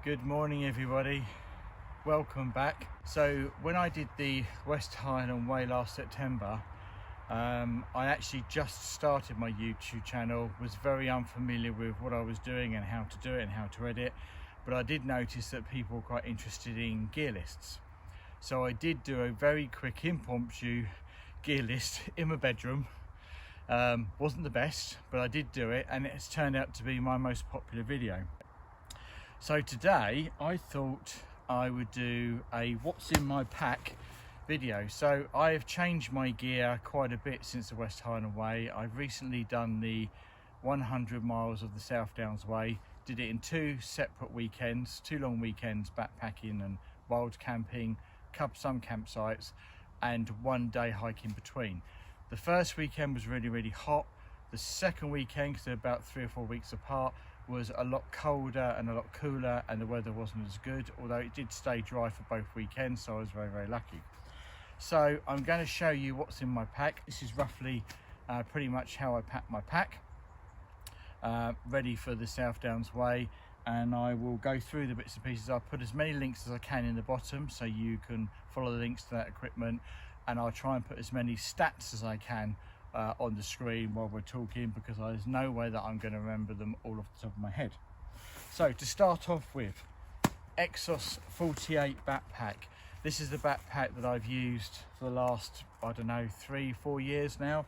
Good morning everybody, welcome back. So when I did the West Highland Way last September, I actually just started my YouTube channel, was very unfamiliar with what I was doing and how to do it and how to edit, but I did notice that people were quite interested in gear lists. So I did do a very quick impromptu gear list in my bedroom. Wasn't the best, but I did do it and it's turned out to be my most popular video. So today I thought I would do a what's in my pack video. So I have changed my gear quite a bit since the West Highland Way. I've recently done the 100 miles of the South Downs Way. Did it in two separate weekends, 2 long weekends, backpacking and wild camping, some campsites, and 1 day hike in between. The first weekend was really hot. The second weekend, because they're about 3 or 4 weeks apart, was a lot colder and a lot cooler, and the weather wasn't as good, although it did stay dry for both weekends, so I was very lucky. So I'm going to show you what's in my pack. This is roughly pretty much how I pack my pack, ready for the South Downs Way, and I will go through the bits and pieces. I'll put as many links as I can in the bottom so you can follow the links to that equipment, and I'll try and put as many stats as I can on the screen while we're talking, because there's no way that I'm going to remember them all off the top of my head. So to start off with, Exos 48 backpack. This is the backpack that I've used for the last, I don't know, 3-4 years now.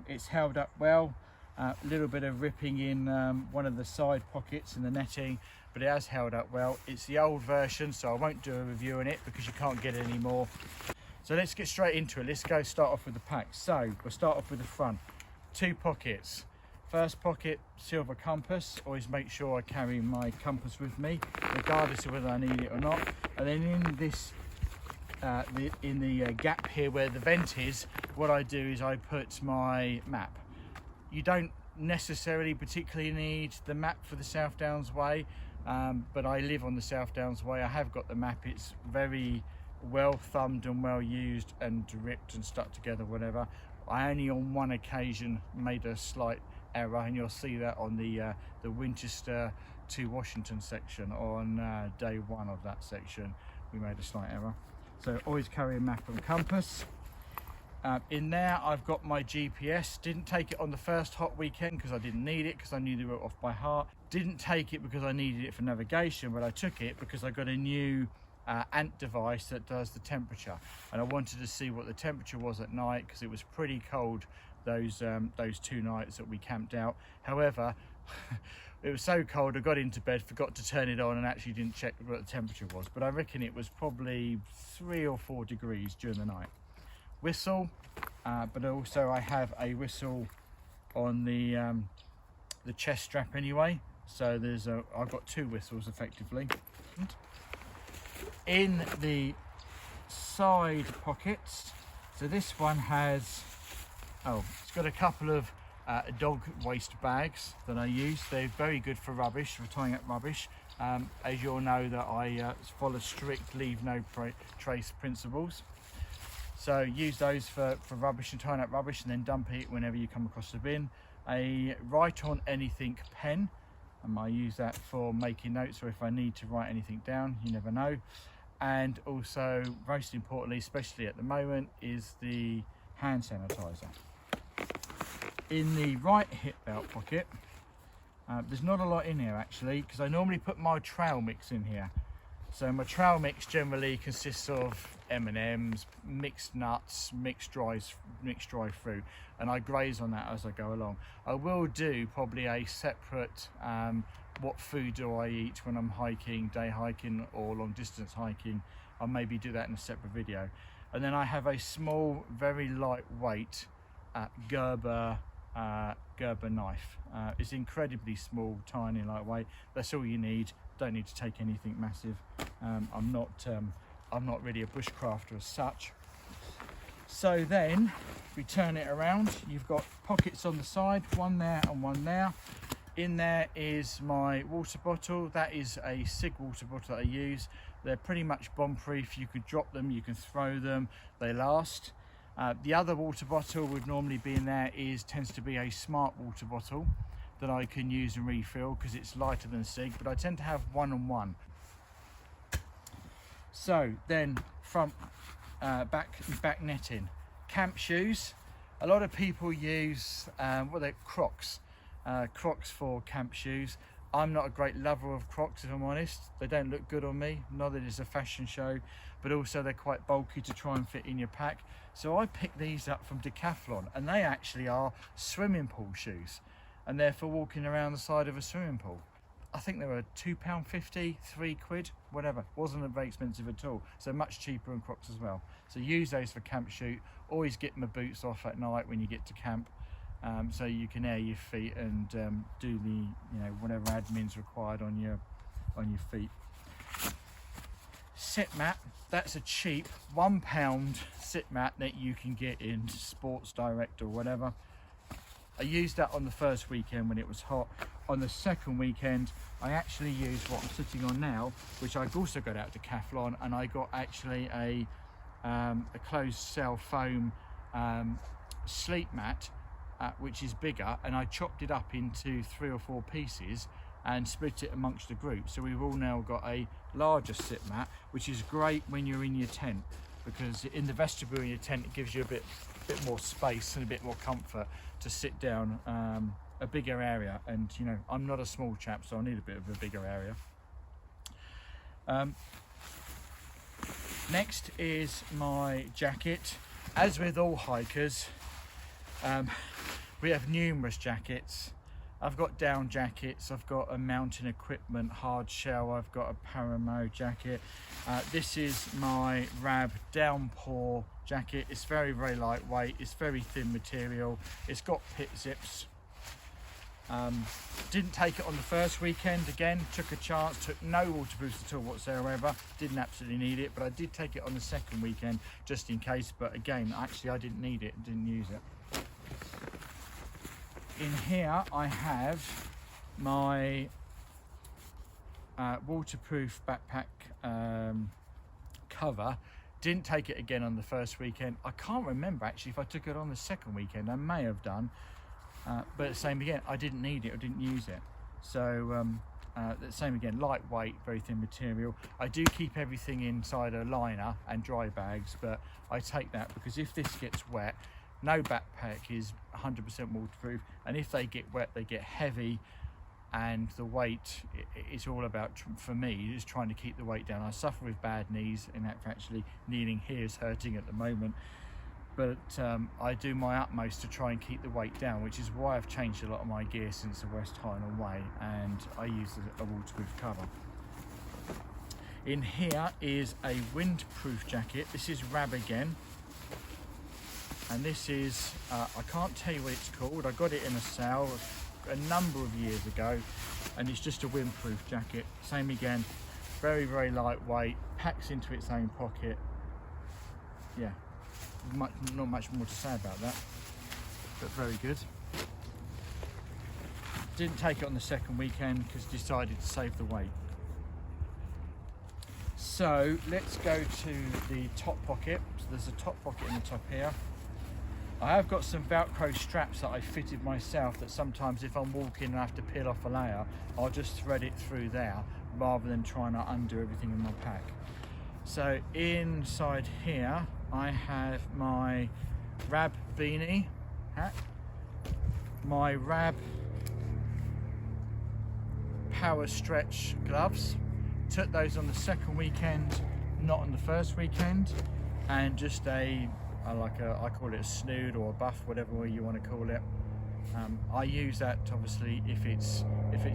It's held up well, a little bit of ripping in one of the side pockets in the netting, but it has held up well. It's the old version, so I won't do a review on it because you can't get it anymore. So let's get straight into it. Let's start off with the pack. So we'll start off with the front. 2 pockets. First pocket, silver compass. Always make sure I carry my compass with me, regardless of whether I need it or not. And then in this, in the gap here where the vent is, what I do is I put my map. You don't necessarily particularly need the map for the South Downs Way, but I live on the South Downs Way. I have got the map. It's very well thumbed and well used and ripped and stuck together, whatever. I only on one occasion made a slight error, and you'll see that on the Winchester to Washington section on day 1 of that section. We made a slight error. So always carry a map and compass. In there I've got my GPS. Didn't take it on the first hot weekend because I didn't need it, because I knew the route off by heart. Didn't take it because I needed it for navigation, but I took it because I got a new ant device that does the temperature, and I wanted to see what the temperature was at night because it was pretty cold those 2 nights that we camped out. However, it was so cold I got into bed, forgot to turn it on, and actually didn't check what the temperature was, but I reckon it was probably 3 or 4 degrees during the night. Whistle, but also I have a whistle on the chest strap anyway, so I've got 2 whistles effectively. In the side pockets, so this one has, it's got a couple of dog waste bags that I use. They're very good for rubbish, for tying up rubbish. As you all know, that I follow strict leave no trace principles. So use those for rubbish and tying up rubbish, and then dump it whenever you come across the bin. A write on anything pen. I use that for making notes, or if I need to write anything down, you never know. And also, most importantly, especially at the moment, is the hand sanitizer. In the right hip belt pocket, there's not a lot in here actually, because I normally put my trail mix in here. So my trail mix generally consists of M&Ms, mixed nuts, mixed dry fruit, and I graze on that as I go along. I will do probably a separate what food do I eat when I'm hiking, day hiking or long distance hiking. I'll maybe do that in a separate video. And then I have a small, very lightweight Gerber knife. It's incredibly small, tiny, lightweight. That's all you need. Don't need to take anything massive. I'm not really a bushcrafter as such. So then we turn it around. You've got pockets on the side, one there and one there. In there is my water bottle. That is a Sig water bottle that I use. They're pretty much bomb proof. You could drop them, you can throw them, they last. The other water bottle would normally be in there tends to be a Smart water bottle that I can use and refill because it's lighter than Sig, but I tend to have one on one. So then front back netting. Camp shoes. A lot of people use what they're Crocs. Crocs for camp shoes. I'm not a great lover of Crocs, if I'm honest. They don't look good on me, not that it's a fashion show, but also they're quite bulky to try and fit in your pack. So I picked these up from Decathlon, and they actually are swimming pool shoes, and they're for walking around the side of a swimming pool. I think they were £2.50, £3, whatever. Wasn't very expensive at all. So much cheaper than Crocs as well. So use those for camp shoot. Always get my boots off at night when you get to camp. So you can air your feet and do the, whatever admin's required on your feet. Sit mat. That's a cheap £1 sit mat that you can get in Sports Direct or whatever. I used that on the first weekend when it was hot. On the second weekend, I actually used what I'm sitting on now, which I also got out to Decathlon, and I got actually a closed cell foam sleep mat. Which is bigger, and I chopped it up into 3 or 4 pieces and split it amongst the group. So we've all now got a larger sit mat, which is great when you're in your tent, because in the vestibule in your tent it gives you a bit more space and a bit more comfort to sit down, a bigger area. And I'm not a small chap, so I need a bit of a bigger area. Next is my jacket. As with all hikers, we have numerous jackets. I've got down jackets, I've got a mountain equipment hard shell, I've got a Paramo jacket. This is my Rab downpour jacket. It's very, very lightweight, it's very thin material, it's got pit zips. Didn't take it on the first weekend, again, took a chance, took no waterproofs at all whatsoever, didn't absolutely need it, but I did take it on the second weekend just in case. But again, actually I didn't need it, didn't use it. In here I have my waterproof backpack cover. Didn't take it again on the first weekend. I can't remember actually if I took it on the second weekend. I may have done, but same again, I didn't need it, I didn't use it. So the same again, lightweight, very thin material. I do keep everything inside a liner and dry bags, but I take that because if this gets wet, no backpack is 100% waterproof, and if they get wet they get heavy, and the weight, it's all about, for me, is trying to keep the weight down. I suffer with bad knees, and actually kneeling here is hurting at the moment, but I do my utmost to try and keep the weight down, which is why I've changed a lot of my gear since the West Highland Way, and I use a waterproof cover. In here is a windproof jacket. This is Rab again. And this is, I can't tell you what it's called. I got it in a sale a number of years ago, and it's just a windproof jacket. Same again, very, very lightweight, packs into its own pocket. Yeah, not much more to say about that, but very good. Didn't take it on the second weekend because decided to save the weight. So let's go to the top pocket. So there's a top pocket in the top here. I have got some Velcro straps that I fitted myself, that sometimes if I'm walking and I have to peel off a layer, I'll just thread it through there rather than trying to undo everything in my pack. So inside here I have my Rab beanie hat, my Rab power stretch gloves. Took those on the second weekend, not on the first weekend, and just I call it a snood or a buff, whatever you want to call it. I use that obviously if it's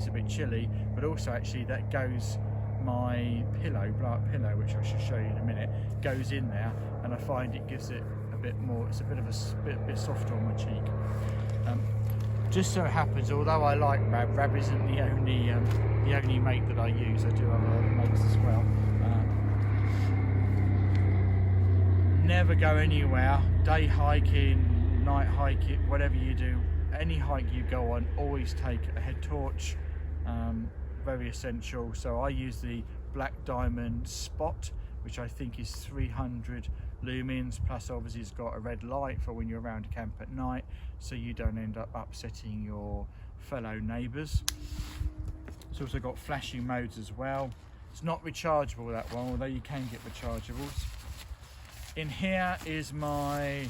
a bit chilly, but also actually that goes, my pillow, blow-up pillow, which I shall show you in a minute, goes in there, and I find it gives it a bit more, it's a bit of a bit softer on my cheek. Just so happens, although I like Rab isn't the only mate that I use. I do have other mates as well. Never go anywhere, day hiking, night hiking, whatever you do, any hike you go on, always take a head torch, very essential. So I use the Black Diamond Spot, which I think is 300 lumens, plus obviously it's got a red light for when you're around camp at night, so you don't end up upsetting your fellow neighbours. It's also got flashing modes as well. It's not rechargeable, that one, although you can get rechargeables. In here is my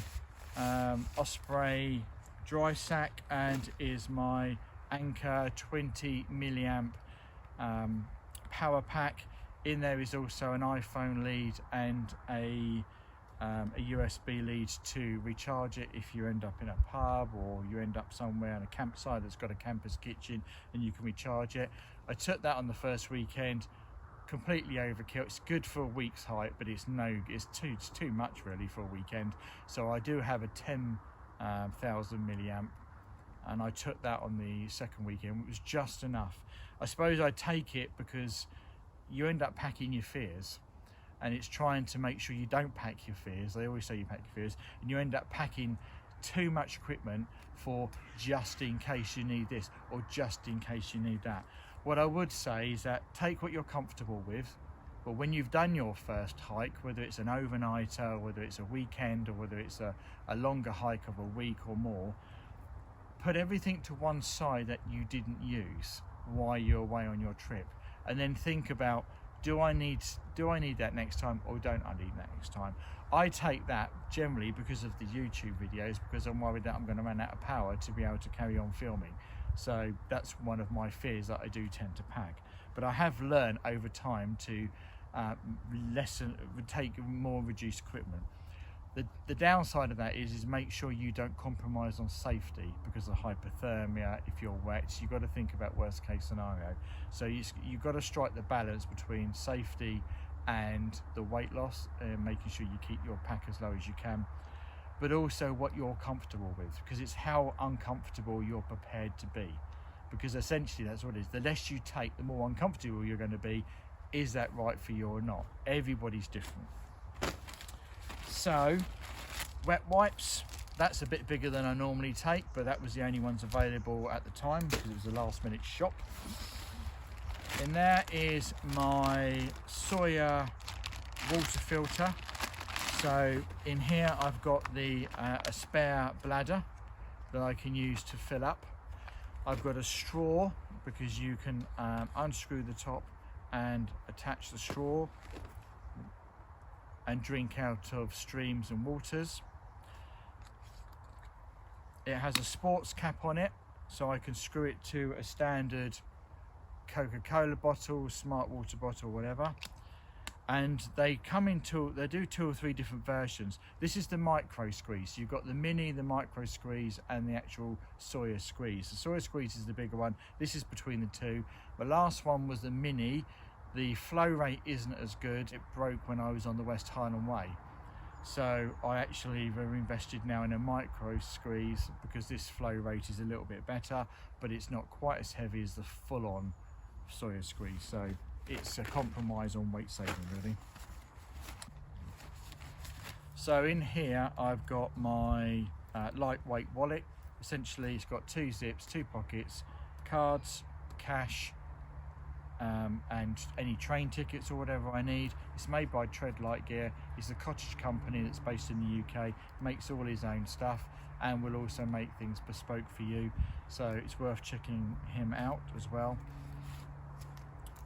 Osprey dry sack, and is my Anchor 20 milliamp power pack. In there is also an iPhone lead and a USB lead to recharge it if you end up in a pub, or you end up somewhere in a campsite that's got a campus kitchen and you can recharge it. I took that on the first weekend, completely overkill. It's good for a week's hike, but it's too much really for a weekend. So I do have a 10,000 milliamp, and I took that on the second weekend. It was just enough. I suppose I take it because you end up packing your fears, and it's trying to make sure you don't pack your fears. They always say you pack your fears, and you end up packing too much equipment for just in case you need this, or just in case you need that. What I would say is that take what you're comfortable with, but when you've done your first hike, whether it's an overnighter, whether it's a weekend, or whether it's a longer hike of a week or more, put everything to one side that you didn't use while you're away on your trip, and then think about, do I need that next time, or don't I need that next time? I take that generally because of the YouTube videos, because I'm worried that I'm going to run out of power to be able to carry on filming. So that's one of my fears that I do tend to pack. But I have learned over time to take more reduced equipment. The downside of that is make sure you don't compromise on safety because of hypothermia. If you're wet, you've got to think about worst case scenario. So you've got to strike the balance between safety and the weight loss, and making sure you keep your pack as low as you can, but also what you're comfortable with, because it's how uncomfortable you're prepared to be. Because essentially that's what it is. The less you take, the more uncomfortable you're going to be. Is that right for you or not? Everybody's different. So, wet wipes, that's a bit bigger than I normally take, but that was the only ones available at the time because it was a last minute shop. In there is my Sawyer water filter. So in here I've got a spare bladder that I can use to fill up. I've got a straw because you can unscrew the top and attach the straw and drink out of streams and waters. It has a sports cap on it, so I can screw it to a standard Coca-Cola bottle, smart water bottle, whatever. And they do 2 or 3 different versions. This is the micro squeeze. You've got the mini, the micro squeeze, and the actual Sawyer squeeze. The Sawyer squeeze is the bigger one. This is between the two. The last one was the mini. The flow rate isn't as good. It broke when I was on the West Highland Way. So I actually very invested now in a micro squeeze because this flow rate is a little bit better, but it's not quite as heavy as the full-on Sawyer squeeze. So it's a compromise on weight saving really. So in here I've got my lightweight wallet. Essentially it's got 2 zips, 2 pockets, cards, cash, and any train tickets or whatever I need. It's made by Tread Light Gear. It's a cottage company that's based in the UK, makes all his own stuff, and will also make things bespoke for you, so it's worth checking him out as well.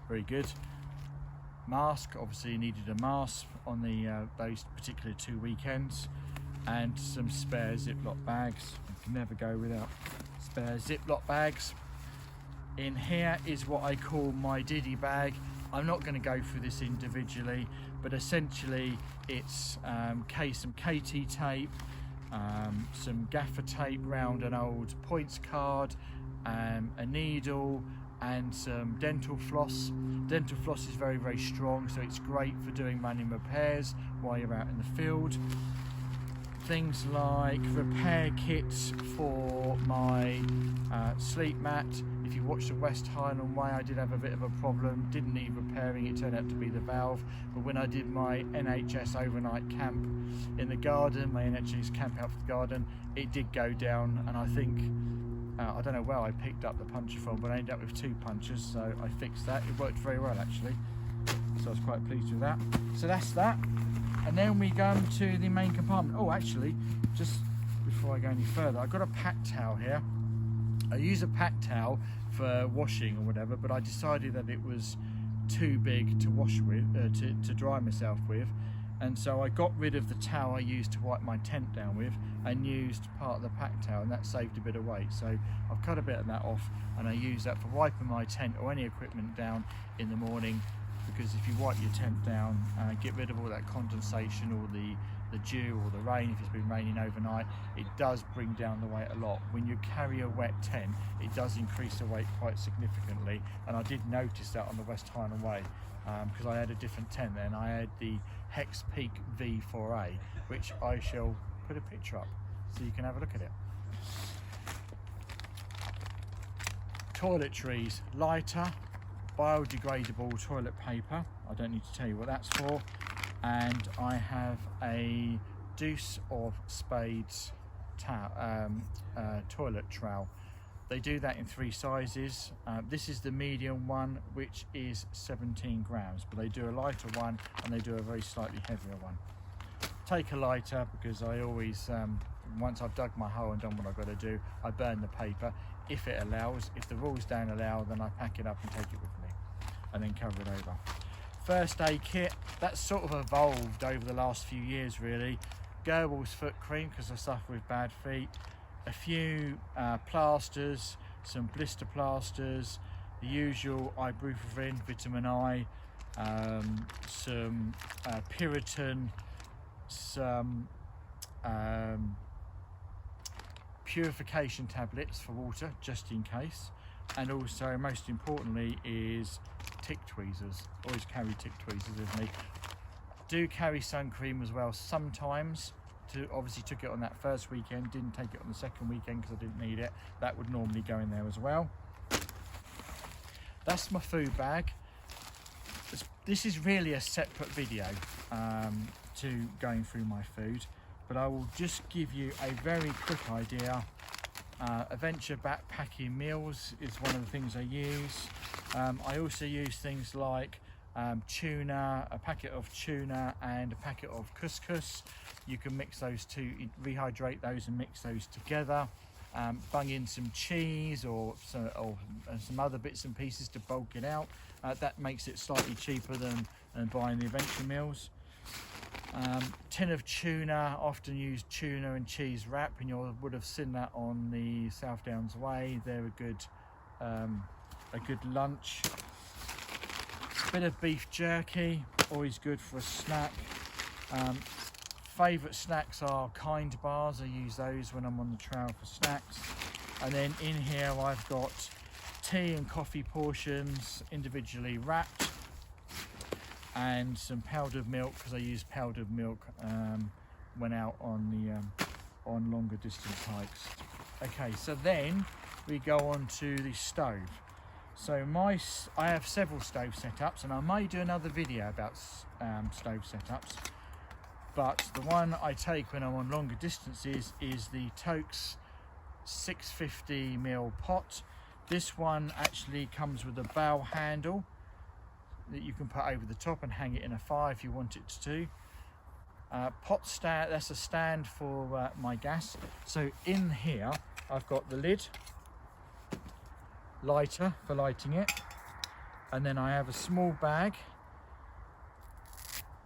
Very good. Mask, obviously needed a mask on those particular 2 weekends, and some spare Ziploc bags. You can never go without spare Ziploc bags. In here is what I call my Diddy bag. I'm not going to go through this individually, but essentially it's some KT tape, some gaffer tape round an old points card, a needle, and some dental floss. Dental floss is very, very strong, so it's great for doing running repairs while you're out in the field. Things like repair kits for my sleep mat. If you watch the West Highland Way, I did have a bit of a problem, didn't need repairing, it turned out to be the valve. But when I did my NHS overnight camp in the garden, my NHS camp out for the garden, it did go down, and I think, I don't know where I picked up the puncture from, but I ended up with 2 punctures, so I fixed that. It worked very well actually, so I was quite pleased with that. So that's that. And then we go to the main compartment. Oh, actually, just before I go any further, I've got a pack towel here. I use a pack towel for washing or whatever, but I decided that it was too big to wash with, to dry myself with. And so I got rid of the towel I used to wipe my tent down with and used part of the pack towel, and that saved a bit of weight. So I've cut a bit of that off, and I use that for wiping my tent or any equipment down in the morning, because if you wipe your tent down, get rid of all that condensation or the dew or the rain, if it's been raining overnight, it does bring down the weight a lot. When you carry a wet tent, it does increase the weight quite significantly, and I did notice that on the West Highland Way, because I had a different tent then. I had the Hex Peak V4A, which I shall put a picture up so you can have a look at it. Toiletries, lighter, biodegradable toilet paper. I don't need to tell you what that's for. And I have a Deuce of Spades toilet trowel. They do that in 3 sizes. This is the medium one, which is 17 grams, but they do a lighter one and they do a very slightly heavier one. Take a lighter, because I always, once I've dug my hole and done what I've got to do, I burn the paper if it allows. If the rules don't allow, then I pack it up and take it with me and then cover it over. First aid kit, that's sort of evolved over the last few years really. Goebbels foot cream, because I suffer with bad feet. A few plasters, some blister plasters, the usual ibuprofen, vitamin I, some Piriton, some purification tablets for water, just in case. And also, most importantly, is tick tweezers. Always carry tick tweezers with me. Do carry sun cream as well sometimes. Obviously took it on that first weekend, didn't take it on the second weekend because I didn't need it. That would normally go in there as well. That's my food bag. This is really a separate video to going through my food, but I will just give you a very quick idea. Adventure backpacking meals is one of the things I use. I also use things like tuna, a packet of tuna and a packet of couscous. You can mix those two, rehydrate those and mix those together. Bung in some cheese or some other bits and pieces to bulk it out. That makes it slightly cheaper than buying the adventure meals. Tin of tuna, often use tuna and cheese wrap, and you would have seen that on the South Downs Way. They're a good lunch. Bit of beef jerky, always good for a snack. Favourite snacks are Kind bars. I use those when I'm on the trail for snacks. And then in here I've got tea and coffee portions individually wrapped, and some powdered milk, because I use powdered milk when out on longer distance hikes. Okay, so then we go on to the stove. So I have several stove setups, and I may do another video about stove setups, but the one I take when I'm on longer distances is the Tokes 650ml pot. This one actually comes with a bow handle that you can put over the top and hang it in a fire if you want it to. Pot stand, that's a stand for my gas. So in here I've got the lid, lighter for lighting it, and then I have a small bag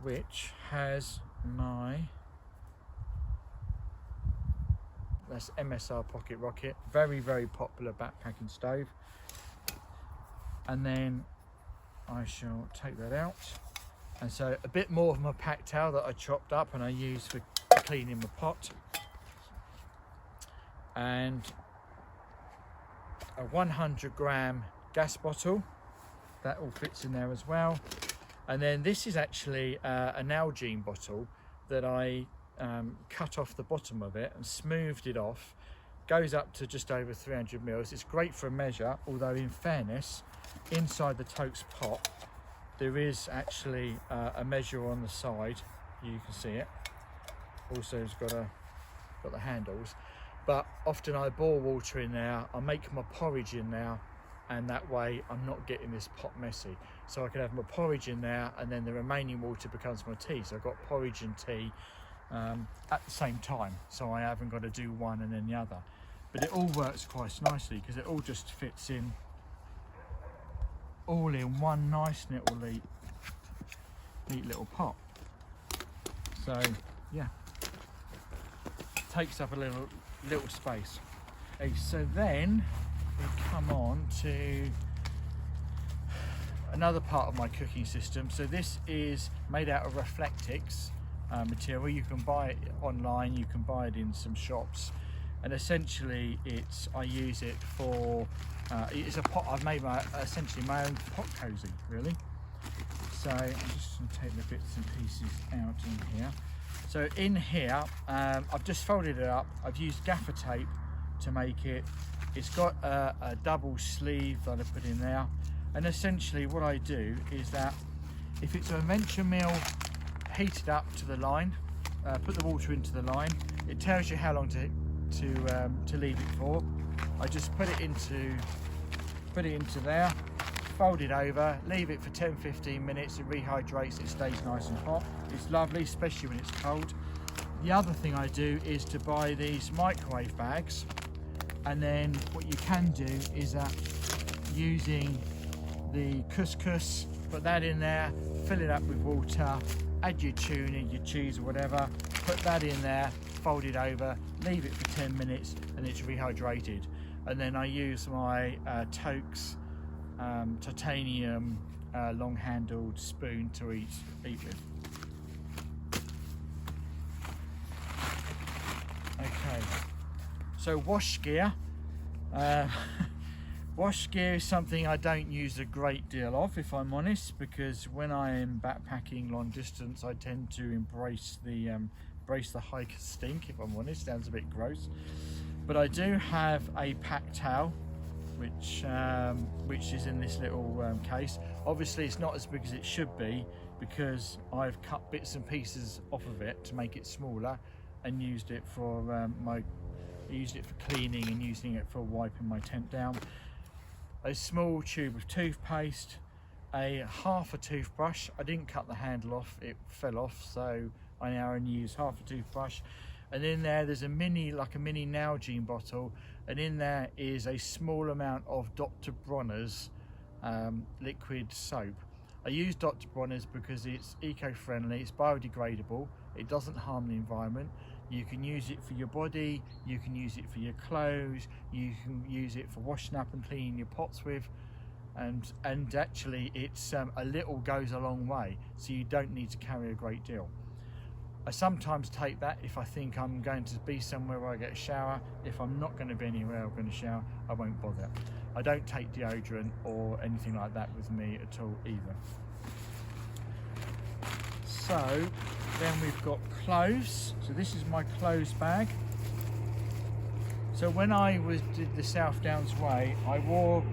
which has that's MSR Pocket Rocket, very popular backpacking stove. And then I shall take that out, and so a bit more of my pack towel that I chopped up and I use for cleaning the pot, and a 100-gram gas bottle that all fits in there as well. And then this is actually an Hygiene bottle that I cut off the bottom of it and smoothed it off. Goes up to just over 300 mils. It's great for a measure, although in fairness, inside the Tokes pot there is actually a measure on the side. You can see it. Also it's got the handles, but often I boil water in there, I make my porridge in there, and that way I'm not getting this pot messy. So I can have my porridge in there, and then the remaining water becomes my tea. So I've got porridge and tea at the same time, so I haven't got to do one and then the other. But it all works quite nicely because it all just fits in all in one nice little neat little pot. So yeah, takes up a little space. Okay, so then we come on to another part of my cooking system. So this is made out of Reflectix material. You can buy it online, you can buy it in some shops, and essentially I use it for it's a pot. I've made essentially my own pot cozy, really. So I'm just going to take the bits and pieces out in here. So in here, I've just folded it up. I've used gaffer tape to make it. It's got a double sleeve that I put in there. And essentially what I do is that if it's a venture meal heated up to the line, put the water into the line, it tells you how long to leave it for. I just put it into there, fold it over, leave it for 10-15 minutes. It rehydrates, it stays nice and hot. It's lovely, especially when it's cold. The other thing I do is to buy these microwave bags, and then what you can do is that using the couscous, put that in there, fill it up with water, add your tuna, your cheese or whatever, put that in there, fold it over, leave it for 10 minutes, and it's rehydrated. And then I use my Tokes titanium long-handled spoon to eat with. Okay, so wash gear. Wash gear is something I don't use a great deal of, if I'm honest, because when I am backpacking long distance, I tend to embrace the hiker's stink, if I'm honest. Sounds a bit gross. But I do have a pack towel, which is in this little case. Obviously it's not as big as it should be, because I've cut bits and pieces off of it to make it smaller, and used it for cleaning and using it for wiping my tent down. A small tube of toothpaste, half a toothbrush. I didn't cut the handle off, it fell off, so I now only use half a toothbrush. And in there's a mini Nalgene bottle, and in there is a small amount of Dr. Bronner's liquid soap. I use Dr. Bronner's because it's eco-friendly, it's biodegradable, it doesn't harm the environment. You can use it for your body, you can use it for your clothes, you can use it for washing up and cleaning your pots with, and actually it's a little goes a long way, so you don't need to carry a great deal. I sometimes take that if I think I'm going to be somewhere where I get a shower. If I'm not going to be anywhere I'm going to shower, I won't bother. I don't take deodorant or anything like that with me at all either. So then we've got clothes. So this is my clothes bag. So when I did the South Downs Way, I wore,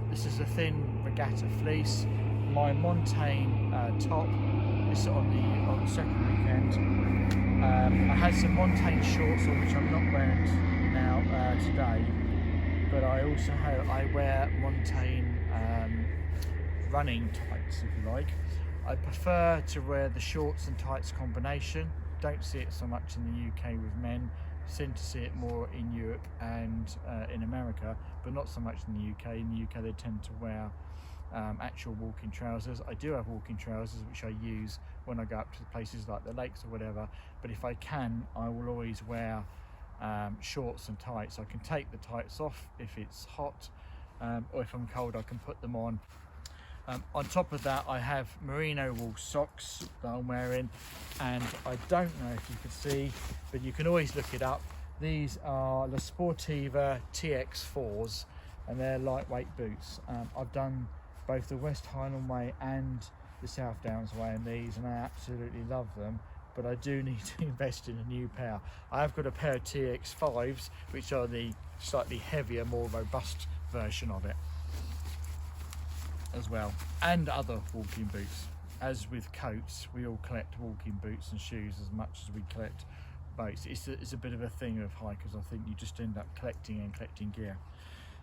this is a thin regatta fleece, my Montaigne top. This on the second weekend. I had some Montaigne shorts on, which I'm not wearing now today, but I also wear Montaigne running tights, if you like. I prefer to wear the shorts and tights combination. Don't see it so much in the UK with men. Seem to see it more in Europe and in America, but not so much in the UK. In the UK they tend to wear actual walking trousers. I do have walking trousers which I use when I go up to places like the lakes or whatever, but if I can, I will always wear shorts and tights. I can take the tights off if it's hot, or if I'm cold I can put them on. On top of that, I have merino wool socks that I'm wearing, and I don't know if you can see, but you can always look it up. These are La Sportiva TX4s, and they're lightweight boots. I've done both the West Highland Way and the South Downs Way in these, and I absolutely love them, but I do need to invest in a new pair. I have got a pair of TX5s, which are the slightly heavier, more robust version of it as well, and other walking boots. As with coats, we all collect walking boots and shoes as much as we collect boats. It's a bit of a thing of hikers. I think you just end up collecting gear.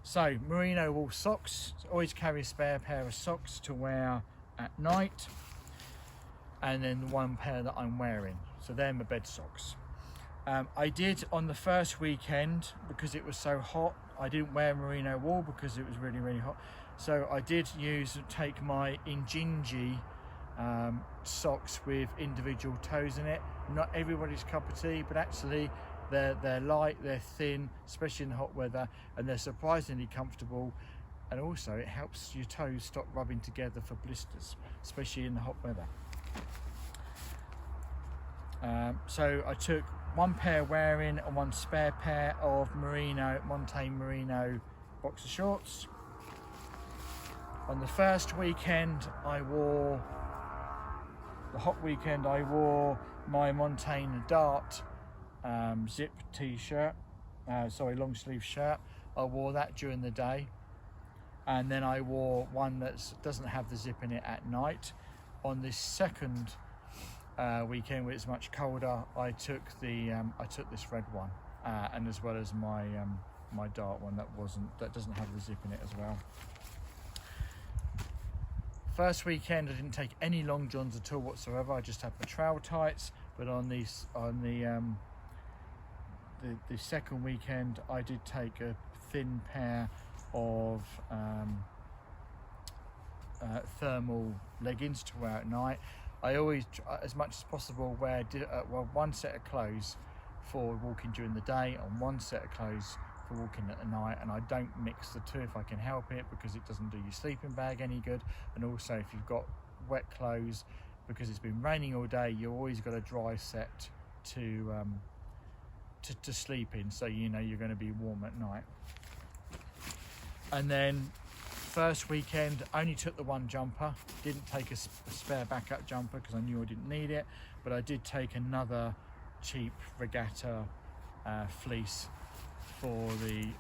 So merino wool socks, always carry a spare pair of socks to wear at night, and then the one pair that I'm wearing, so they're my bed socks. I did on the first weekend, because it was so hot, I didn't wear merino wool because it was really hot. So I did take my Injinji socks with individual toes in it. Not everybody's cup of tea, but actually they're light, they're thin, especially in hot weather, and they're surprisingly comfortable. And also it helps your toes stop rubbing together for blisters, especially in the hot weather. So I took one pair wearing and one spare pair of Montane Merino boxer shorts. On the first weekend the hot weekend, I wore my Montane Dart zip t-shirt, long sleeve shirt. I wore that during the day, and then I wore one that doesn't have the zip in it at night. On this second weekend, where it's much colder, I took this red one, and as well as my my Dart one that doesn't have the zip in it as well. First weekend I didn't take any long johns at all whatsoever. I just had my trail tights. But on the second weekend, I did take a thin pair of thermal leggings to wear at night. I always, as much as possible, wear one set of clothes for walking during the day and one set of clothes for walking at the night, and I don't mix the two if I can help it, because it doesn't do your sleeping bag any good. And also, if you've got wet clothes, because it's been raining all day, you always got a dry set to sleep in, so you know you're going to be warm at night. And then first weekend, only took the one jumper, didn't take a spare backup jumper because I knew I didn't need it, but I did take another cheap regatta fleece for the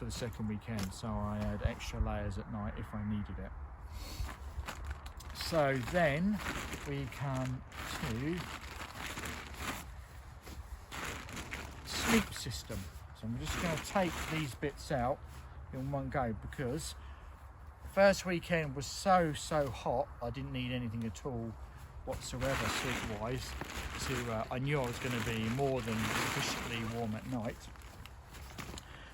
second weekend, so I had extra layers at night if I needed it. So then we come to sleep system. So I'm just going to take these bits out in one go, because first weekend was so hot, I didn't need anything at all whatsoever sleep wise. I knew I was going to be more than sufficiently warm at night.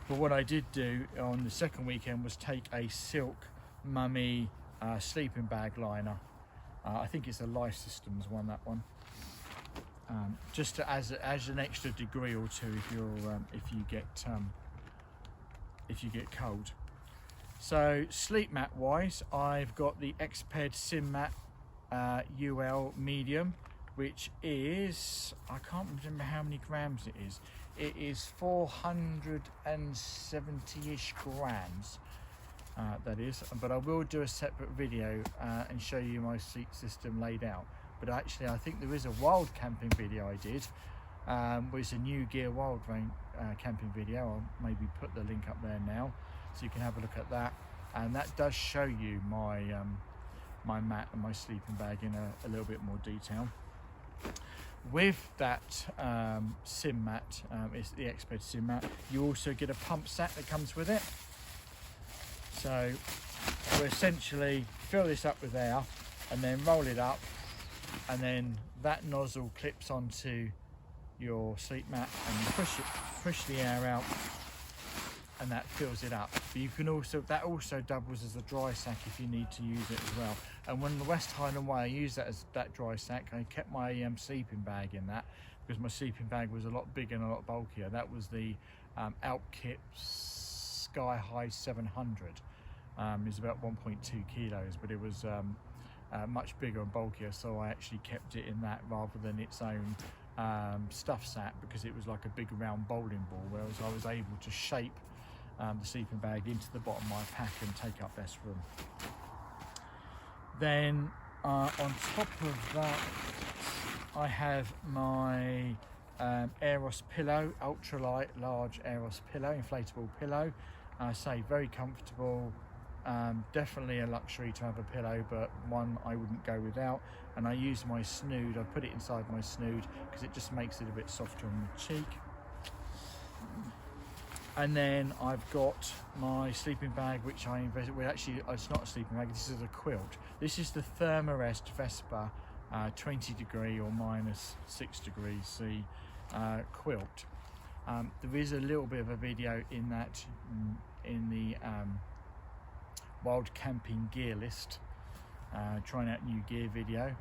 But what I did do on the second weekend was take a silk mummy sleeping bag liner. I think it's a Life Systems one, that one. Just as an extra degree or two if you get cold. So sleep mat wise, I've got the Exped Sim Mat UL medium, which is, I can't remember how many grams it is. It is 470-ish grams, that is. But I will do a separate video and show you my sleep system laid out. But actually, I think there is a wild camping video I did, which is a New Gear Wild Range camping video. I'll maybe put the link up there now, so you can have a look at that. And that does show you my my mat and my sleeping bag in a little bit more detail. With that sim mat, it's the Exped Sim Mat, you also get a pump set that comes with it. So we essentially fill this up with air and then roll it up, and then that nozzle clips onto your sleep mat and you push the air out, and that fills it up. But you can also, that also doubles as a dry sack if you need to use it as well. And when the West Highland Way, I used that as that dry sack. I kept my sleeping bag in that, because my sleeping bag was a lot bigger and a lot bulkier. That was the Outkit Sky High 700. It was about 1.2 kilos, but it was much bigger and bulkier, so I actually kept it in that rather than its own stuff sack, because it was like a big round bowling ball, whereas I was able to shape the sleeping bag into the bottom of my pack and take up less room. Then on top of that, I have my Aeros pillow, ultralight large Aeros pillow, inflatable pillow. I say very comfortable. Definitely a luxury to have a pillow, but one I wouldn't go without. And I use my snood, I put it inside my snood because it just makes it a bit softer on the cheek. And then I've got my sleeping bag, which I invested with. Actually, it's not a sleeping bag, this is a quilt. This is the Thermarest Vespa 20 degree or -6 degrees C quilt. There is a little bit of a video in that, in the wild camping gear list, trying out new gear video,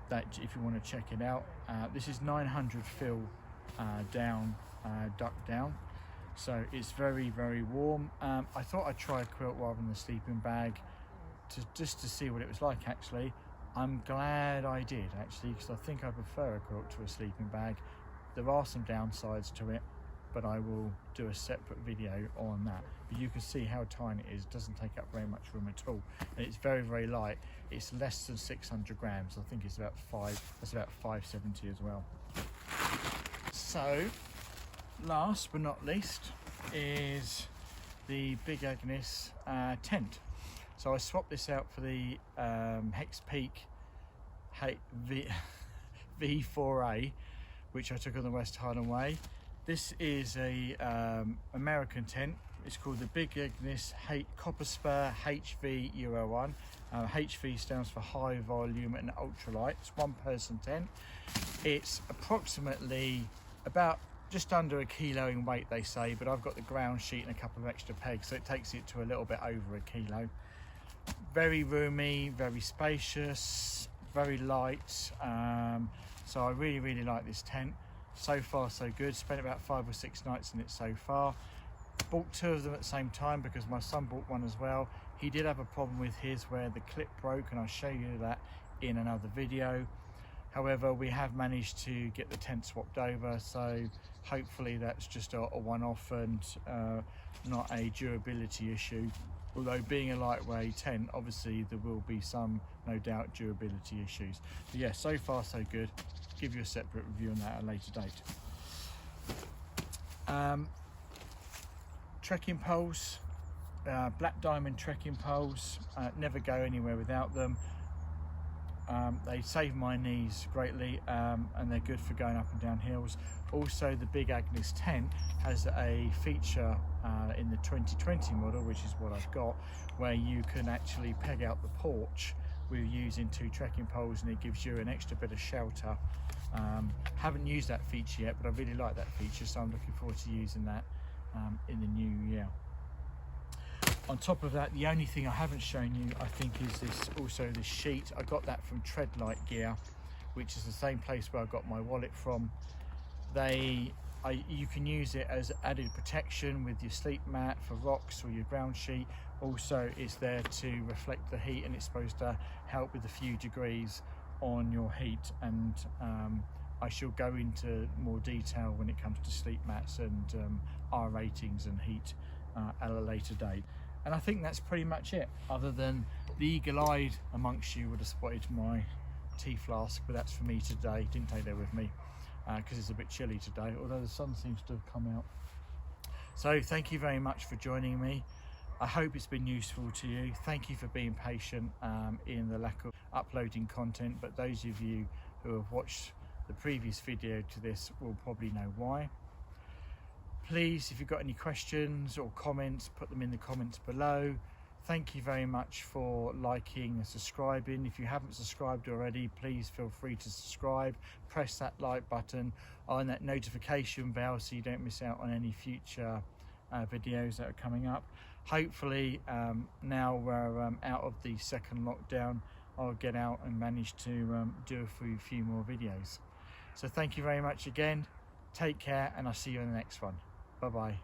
that if you want to check it out. This is 900 fill down, duck down, so it's very warm. I thought I'd try a quilt rather than the sleeping bag just to see what it was like. Actually, I'm glad I did, actually, because I think I prefer a quilt to a sleeping bag. There are some downsides to it, but I will do a separate video on that. But you can see how tiny it is. It doesn't take up very much room at all, and it's very light. It's less than 600 grams. I think it's about 570 as well. So last but not least is the Big Agnes tent. So I swapped this out for the Hex Peak V4A, which I took on the West Highland Way. This is a American tent. It's called the Big Agnes Copper Spur HV Euro 1. HV stands for high volume and ultralight. It's one person tent. It's approximately about just under a kilo in weight, they say, but I've got the ground sheet and a couple of extra pegs, so it takes it to a little bit over a kilo. Very roomy, very spacious, very light. So I really like this tent. So far so good. Spent about 5 or 6 nights in it so far. Bought 2 of them at the same time because my son bought one as well. He did have a problem with his where the clip broke, and I'll show you that in another video. However, we have managed to get the tent swapped over, so hopefully that's just a one-off and not a durability issue. Although being a lightweight tent, obviously there will be some, no doubt, durability issues. But yeah, so far so good. Give you a separate review on that at a later date. Trekking poles, black diamond trekking poles, never go anywhere without them. They save my knees greatly, and they're good for going up and down hills. Also, the Big Agnes tent has a feature in the 2020 model, which is what I've got, where you can actually peg out the porch with using 2 trekking poles, and it gives you an extra bit of shelter. Haven't used that feature yet, but I really like that feature, so I'm looking forward to using that in the new year. On top of that, the only thing I haven't shown you, I think, is this sheet. I got that from Treadlight Gear, which is the same place where I got my wallet from. You can use it as added protection with your sleep mat for rocks or your ground sheet. Also, it's there to reflect the heat, and it's supposed to help with a few degrees on your heat. And I shall go into more detail when it comes to sleep mats and R ratings and heat at a later date. And I think that's pretty much it, other than the eagle-eyed amongst you would have spotted my tea flask, but that's for me today. Didn't take that with me because it's a bit chilly today, although the sun seems to have come out. So thank you very much for joining me. I hope it's been useful to you. Thank you for being patient in the lack of uploading content, but those of you who have watched the previous video to this will probably know why. Please, if you've got any questions or comments, put them in the comments below. Thank you very much for liking and subscribing. If you haven't subscribed already, please feel free to subscribe. Press that like button on that notification bell so you don't miss out on any future videos that are coming up. Hopefully, now we're out of the second lockdown, I'll get out and manage to do a few more videos. So thank you very much again. Take care, and I'll see you in the next one. Bye-bye.